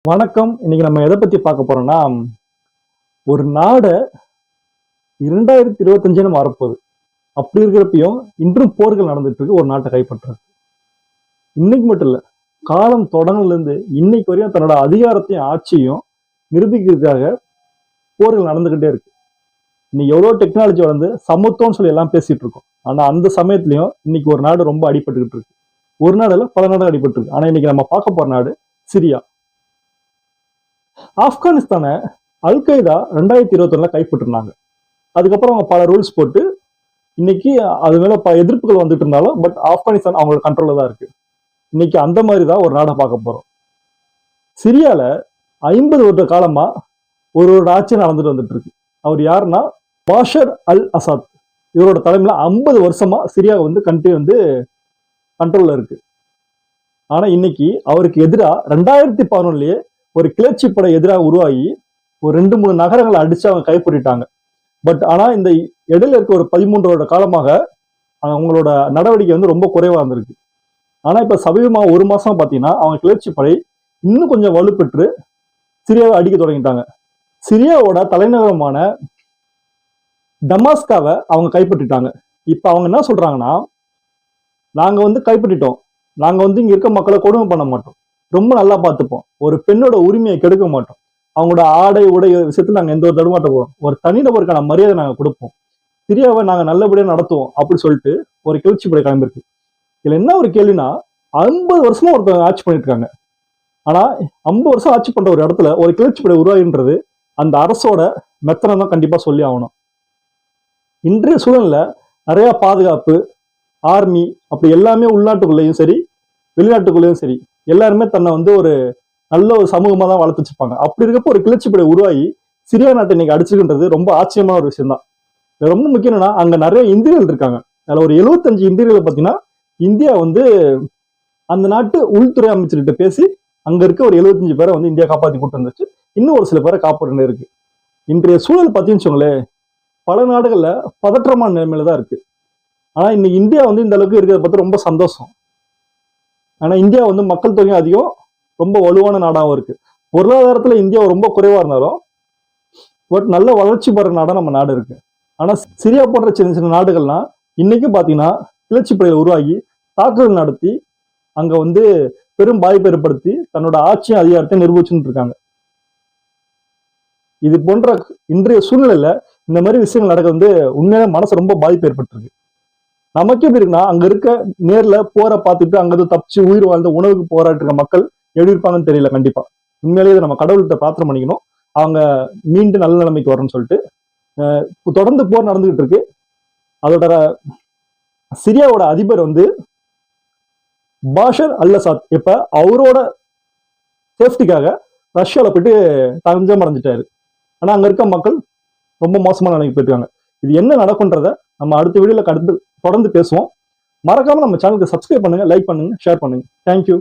வணக்கம். இன்னைக்கு நம்ம எதை பத்தி பார்க்க போறோம்னா, ஒரு நாட 2025 வரப்போகுது. அப்படி இருக்கிறப்பயும் இன்றும் போர்கள் நடந்துட்டு இருக்கு ஒரு நாட்டை கைப்பற்றது. இன்னைக்கு மட்டும் இல்ல, காலம் தொடங்கல இருந்து இன்னைக்கு வரையும் தன்னோட அதிகாரத்தையும் ஆட்சியும் நிரூபிக்கிறதுக்காக போர்கள் நடந்துகிட்டே இருக்கு. இன்னைக்கு எவ்வளவு டெக்னாலஜி வளர்ந்து சமத்துவம்னு சொல்லி எல்லாம் பேசிட்டு இருக்கோம். ஆனா அந்த சமயத்திலயும் இன்னைக்கு ஒரு நாடு ரொம்ப அடிபட்டுக்கிட்டு இருக்கு. ஒரு நாடு இல்ல, பல நாடு அடிபட்டு இருக்கு. ஆனா இன்னைக்கு நம்ம பார்க்க போற நாடு சிரியா. ஆப்கானிஸ்தானை அல்கைதா 2021 கைப்பற்றினாங்க. அதுக்கப்புறம் அவங்க பல ரூல்ஸ் போட்டு இன்னைக்கு அது மேல எதிர்ப்புகள் வந்துட்டு இருந்தாலும் பட் ஆப்கானிஸ்தான் அவங்களோட கண்ட்ரோல்ல தான் இருக்கு. இன்னைக்கு அந்த மாதிரி தான் ஒரு நாடை பார்க்க போறோம். சிரியால 50 வருட காலமா ஒரு ஆட்சி நடந்துட்டு வந்துட்டு இருக்கு. அவர் யாருன்னா பாஷர் அல் அசாத். இவரோட தலைமையில 50 வருஷமா சிரியா கண்ட்ரி கண்ட்ரோல்ல இருக்கு. ஆனா இன்னைக்கு அவருக்கு எதிராக 2011லயே ஒரு கிளர்ச்சி படை எதிராக உருவாகி ஒரு 2-3 நகரங்களை அடிச்சு அவங்க கைப்பற்றிட்டாங்க. பட் ஆனா இந்த இடையில இருக்க ஒரு 13 வருட காலமாக அவங்களோட நடவடிக்கை ரொம்ப குறைவா இருந்திருக்கு. ஆனா இப்ப சமீபமா ஒரு மாசம் பாத்தீங்கன்னா அவங்க கிளர்ச்சி படை இன்னும் கொஞ்சம் வலுப்பெற்று சிரியாவை அடிக்க தொடங்கிட்டாங்க. சிரியாவோட தலைநகரமான டமாஸ்காவை அவங்க கைப்பற்றிட்டாங்க. இப்ப அவங்க என்ன சொல்றாங்கன்னா, நாங்க கைப்பற்றிட்டோம், நாங்க இங்க இருக்க மக்களை கொடுமை பண்ண மாட்டோம், ரொம்ப நல்லா பார்த்துப்போம், ஒரு பெண்ணோட உரிமையை கெடுக்க மாட்டோம், அவங்களோட ஆடை உடை விஷயத்துல நாங்க எந்த ஒரு தடுமாற்றம் போவோம், ஒரு தனிநபருக்கான மரியாதை நாங்க கொடுப்போம், சிரியாவை நாங்க நல்லபடியா நடத்துவோம் அப்படின்னு சொல்லிட்டு ஒரு கிளர்ச்சி படை கிளம்பிருக்கு. இதுல என்ன ஒரு கேள்வினா, 50 வருஷமா ஒருத்தவங்க ஆட்சி பண்ணிட்டு இருக்காங்க. ஆனா 50 வருஷம் ஆட்சி பண்ற ஒரு இடத்துல ஒரு கிளர்ச்சி படை உருவாகின்றது அந்த அரசோட மெத்தனம் தான் கண்டிப்பா சொல்லி ஆகணும். இன்றைய சூழல்ல நிறைய பாதுகாப்பு, ஆர்மி அப்படி எல்லாமே உள்நாட்டுக்குள்ளேயும் சரி வெளிநாட்டுக்குள்ளேயும் சரி எல்லாருமே தன்னை ஒரு நல்ல ஒரு சமூகமா தான் வளர்த்து வச்சிருப்பாங்க. அப்படி இருக்கப்போ ஒரு கிளர்ச்சி படை உருவாகி சிரியா நாட்டை இன்னைக்கு அடிச்சுக்கின்றது ரொம்ப ஆச்சரியமான ஒரு விஷயம் தான். ரொம்ப முக்கியம்னா அங்க நிறைய இந்தியர்கள் இருக்காங்க. அதுல ஒரு 75 இந்தியர்களை பார்த்தீங்கன்னா இந்தியா அந்த நாட்டு உள்துறை அமைச்சர்கிட்ட பேசி அங்க இருக்க ஒரு 75 பேரை இந்தியா காப்பாத்தி கூட்டு வந்துச்சு. இன்னும் ஒரு சில பேரை காப்பாற்று இருக்கு. இன்றைய சூழல் பார்த்தீங்கன்னு வச்சுக்கோங்களேன், பல நாடுகள்ல பதற்றமான நிலைமையில தான் இருக்கு. ஆனா இன்னைக்கு இந்தியா இந்த அளவுக்கு இருக்கிறத பார்த்து ரொம்ப சந்தோஷம். ஆனா இந்தியா மக்கள் தொகை அதிகம், ரொம்ப வலுவான நாடாகவும் இருக்கு. பொருளாதாரத்துல இந்தியா ரொம்ப குறைவா இருந்தாலும் பட் நல்ல வளர்ச்சி பெற நாடா நம்ம நாடு இருக்கு. ஆனா சிரியா போன்ற சின்ன சின்ன நாடுகள்லாம் இன்னைக்கு பாத்தீங்கன்னா கிளர்ச்சி படையில் உருவாகி தாக்குதல் நடத்தி அங்க பெரும் பாதிப்பை ஏற்படுத்தி தன்னோட ஆட்சியும் அதிகாரத்தை நிரூபிச்சுட்டு இருக்காங்க. இது போன்ற இன்றைய சூழ்நிலையில இந்த மாதிரி விஷயங்கள் நடக்க உண்மையிலே மனசு ரொம்ப பாதிப்பு ஏற்பட்டிருக்கு. நமக்கு எப்படி இருக்குன்னா, அங்க இருக்க நேர்ல போற பார்த்துட்டு அங்க தப்பிச்சு உயிர் வாழ்ந்த உணவுக்கு போராட்டு இருக்க மக்கள் எப்படி இருப்பாங்கன்னு தெரியல. கண்டிப்பா உண்மையிலேயே நம்ம கடவுள்கிட்ட பிரார்த்தனை பண்ணிக்கணும், அவங்க மீண்டும் நல்ல நிலைமைக்கு வரணும்னு சொல்லிட்டு. தொடர்ந்து போர் நடந்துகிட்டு இருக்கு. அதோட சிரியாவோட அதிபர் பாஷர் அல் அசாத் இப்ப அவரோட சேஃப்டிக்காக ரஷ்யால போயிட்டு தஞ்சம் அடைஞ்சிட்டாரு. ஆனா அங்க இருக்க மக்கள் ரொம்ப மோசமான நிலைமைக்கு போயிருக்காங்க. இது என்ன நடக்கும்ன்றத நம்ம அடுத்த வீடியோல தொடர்ந்து பேசுவோம். மறக்காம நம்ம சேனலுக்கு சப்ஸ்கிரைப் பண்ணுங்க, லைக் பண்ணுங்க, ஷேர் பண்ணுங்க. தேங்க்யூ.